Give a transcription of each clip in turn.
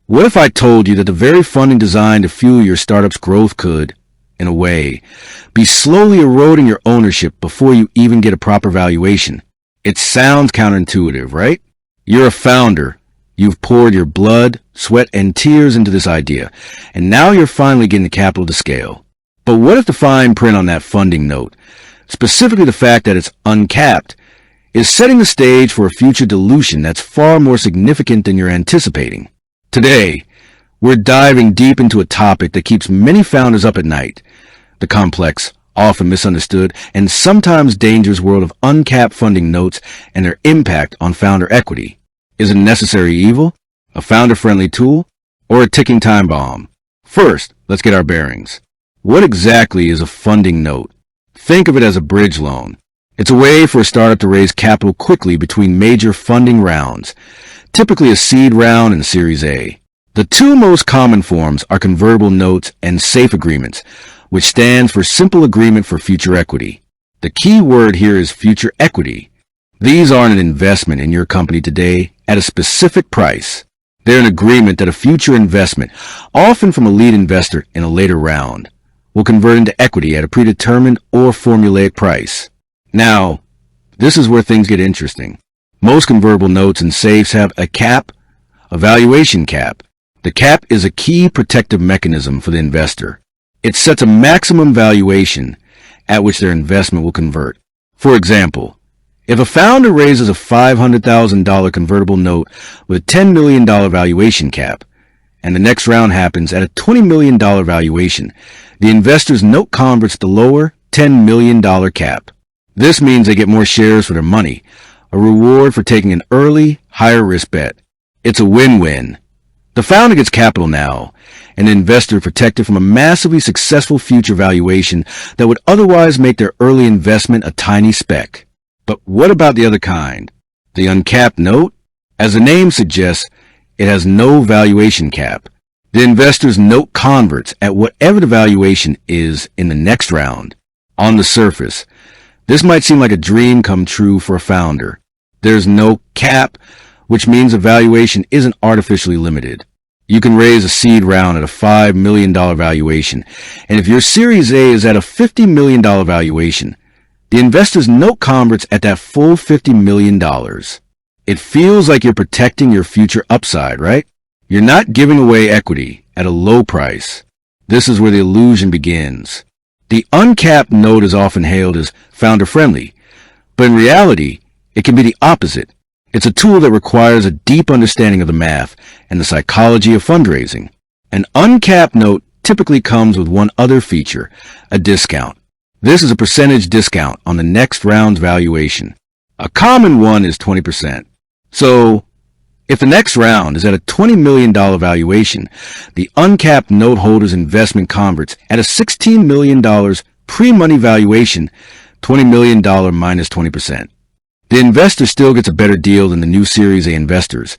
What if I told you that the very funding designed to fuel your startup's growth could, in a way, be slowly eroding your ownership before you even get a proper valuation? It sounds counterintuitive, right? You're a founder. You've poured your blood, sweat, and tears into this idea, and now you're finally getting the capital to scale. But what if the fine print on that funding note, specifically the fact that it's uncapped, is setting the stage for a future dilution that's far more significant than you're anticipating? Today, we're diving deep into a topic that keeps many founders up at night: the complex, often misunderstood, and sometimes dangerous world of uncapped funding notes and their impact on founder equity. Is it a necessary evil, a founder-friendly tool, or a ticking time bomb? First, let's get our bearings. What exactly is a funding note? Think of it as a bridge loan. It's a way for a startup to raise capital quickly between major funding rounds, typically a seed round and Series A. The two most common forms are convertible notes and SAFE agreements, which stands for Simple Agreement for Future Equity. The key word here is future equity. These aren't an investment in your company today at a specific price. They're an agreement that a future investment, often from a lead investor in a later round, will convert into equity at a predetermined or formulaic price. Now, this is where things get interesting. Most convertible notes and safes have a cap, a valuation cap. The cap is a key protective mechanism for the investor. It sets a maximum valuation at which their investment will convert. For example, if a founder raises a $500,000 convertible note with a $10 million valuation cap, and the next round happens at a $20 million valuation, the investor's note converts the lower $10 million cap. This means they get more shares for their money, a reward for taking an early, higher-risk bet. It's a win-win. The founder gets capital now, and the investor protected from a massively successful future valuation that would otherwise make their early investment a tiny speck. But what about the other kind? The uncapped note? As the name suggests, it has no valuation cap. The investor's note converts at whatever the valuation is in the next round. On the surface, this might seem like a dream come true for a founder. There's no cap, which means the valuation isn't artificially limited. You can raise a seed round at a $5 million valuation, and if your Series A is at a $50 million valuation, the investor's note converts at that full $50 million. It feels like you're protecting your future upside, right? You're not giving away equity at a low price. This is where the illusion begins. The uncapped note is often hailed as founder-friendly, but in reality, it can be the opposite. It's a tool that requires a deep understanding of the math and the psychology of fundraising. An uncapped note typically comes with one other feature, a discount. This is a percentage discount on the next round's valuation. A common one is 20%. So, if the next round is at a $20 million valuation, the uncapped note holder's investment converts at a $16 million pre-money valuation, $20 million minus 20%. The investor still gets a better deal than the new Series A investors,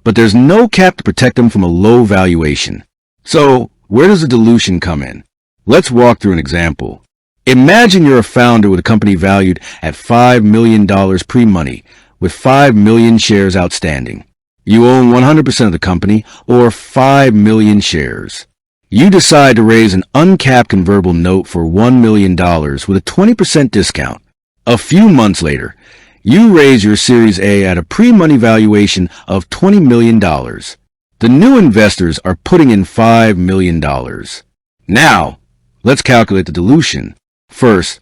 but there's no cap to protect them from a low valuation. So, where does the dilution come in? Let's walk through an example. Imagine you're a founder with a company valued at $5 million pre-money, with 5 million shares outstanding. You own 100% of the company, or 5 million shares. You decide to raise an uncapped convertible note for $1 million with a 20% discount. A few months later, you raise your Series A at a pre-money valuation of $20 million. The new investors are putting in $5 million. Now, let's calculate the dilution. First,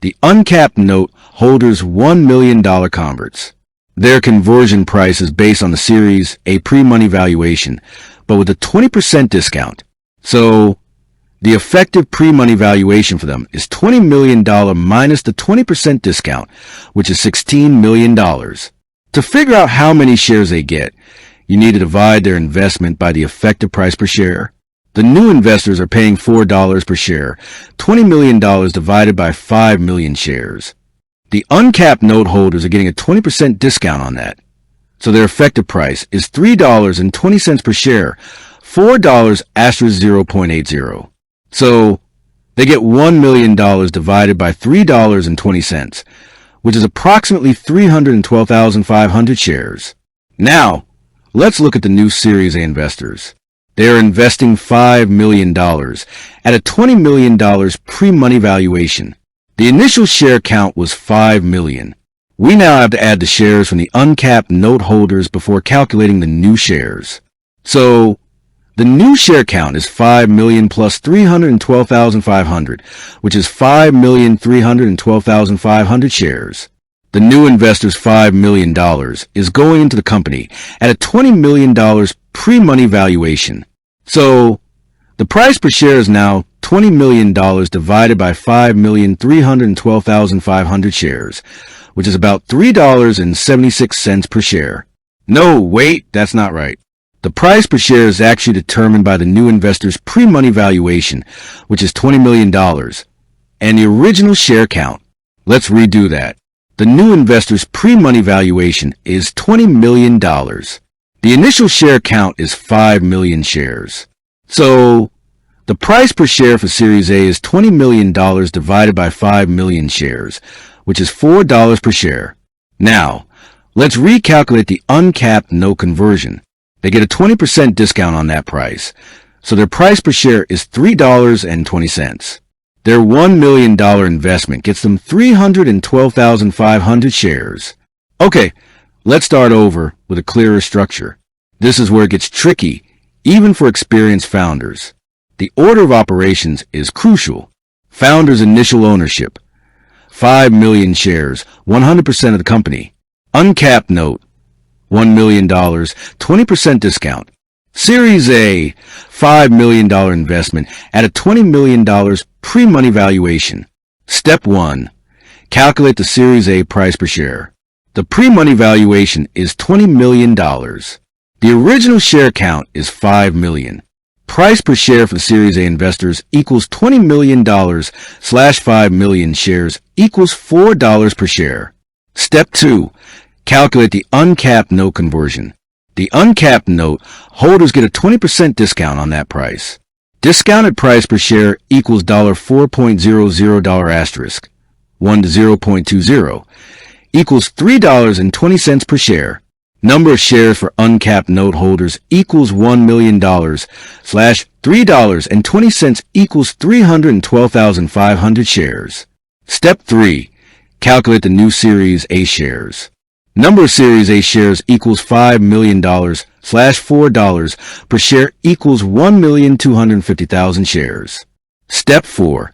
the uncapped note holders' $1 million converts. Their conversion price is based on the Series A pre-money valuation, but with a 20% discount. So, the effective pre-money valuation for them is $20 million minus the 20% discount, which is $16 million. To figure out how many shares they get, you need to divide their investment by the effective price per share. The new investors are paying $4 per share, $20 million divided by 5 million shares. The uncapped note holders are getting a 20% discount on that. So their effective price is $3.20 per share, $4 asterisk 0.80. So they get $1 million divided by $3.20, which is approximately 312,500 shares. Now, let's look at the new Series A investors. They are investing $5 million at a $20 million pre-money valuation. The initial share count was 5 million. We now have to add the shares from the uncapped note holders before calculating the new shares. So, the new share count is 5 million plus 312,500, which is 5,312,500 shares. The new investor's $5 million is going into the company at a $20 million pre-money valuation. So, the price per share is now $20 million divided by 5,312,500 shares, which is about $3.76 per share. No, wait, that's not right. The price per share is actually determined by the new investor's pre-money valuation, which is $20 million, and the original share count. Let's redo that. The new investor's pre-money valuation is $20 million. The initial share count is 5 million shares. So, the price per share for Series A is $20 million divided by 5 million shares, which is $4 per share. Now, let's recalculate the uncapped note conversion. They get a 20% discount on that price, so their price per share is $3.20. Their $1 million investment gets them 312,500 shares. Okay, let's start over with a clearer structure. This is where it gets tricky, even for experienced founders. The order of operations is crucial. Founders' initial ownership, 5 million shares, 100% of the company. Uncapped note, $1 million, 20% discount. Series A, $5 million investment at a $20 million pre-money valuation. Step 1. Calculate the Series A price per share. The pre-money valuation is $20 million. The original share count is 5 million. Price per share for Series A investors equals $20 million / 5 million shares equals $4 per share. Step 2. Calculate the uncapped note conversion. The uncapped note holders get a 20% discount on that price. Discounted price per share equals $4.00 asterisk, 1 to 0.20, equals $3.20 per share. Number of shares for uncapped note holders equals $1 million / $3.20 equals 312,500 shares. Step 3. Calculate the new Series A shares. Number of Series A shares equals $5 million / $4 per share equals 1,250,000 shares. Step 4.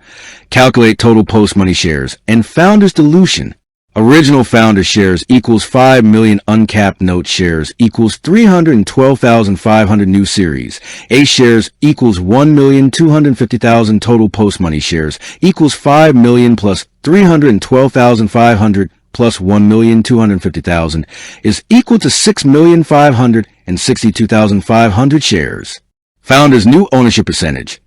Calculate total post-money shares and founders' dilution. Original founder shares equals 5 million uncapped note shares equals 312,500 new Series A shares equals 1,250,000 total post-money shares equals 5 million plus 312,500 plus 1,250,000 is equal to 6,562,500 shares. Founders' new ownership percentage.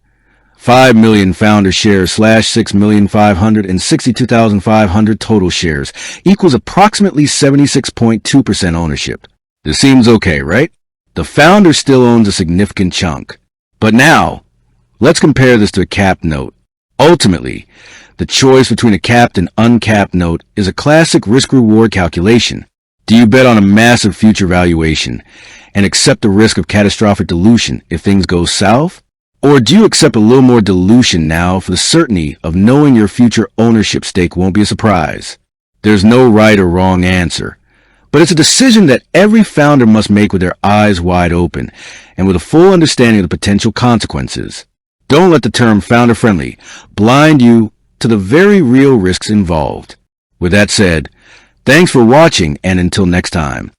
5 million founder shares / 6,562,500 total shares equals approximately 76.2% ownership. This seems okay, right? The founder still owns a significant chunk. But now, let's compare this to a capped note. Ultimately, the choice between a capped and uncapped note is a classic risk-reward calculation. Do you bet on a massive future valuation and accept the risk of catastrophic dilution if things go south? Or do you accept a little more dilution now for the certainty of knowing your future ownership stake won't be a surprise? There's no right or wrong answer, but it's a decision that every founder must make with their eyes wide open and with a full understanding of the potential consequences. Don't let the term founder-friendly blind you to the very real risks involved. With that said, thanks for watching, and until next time.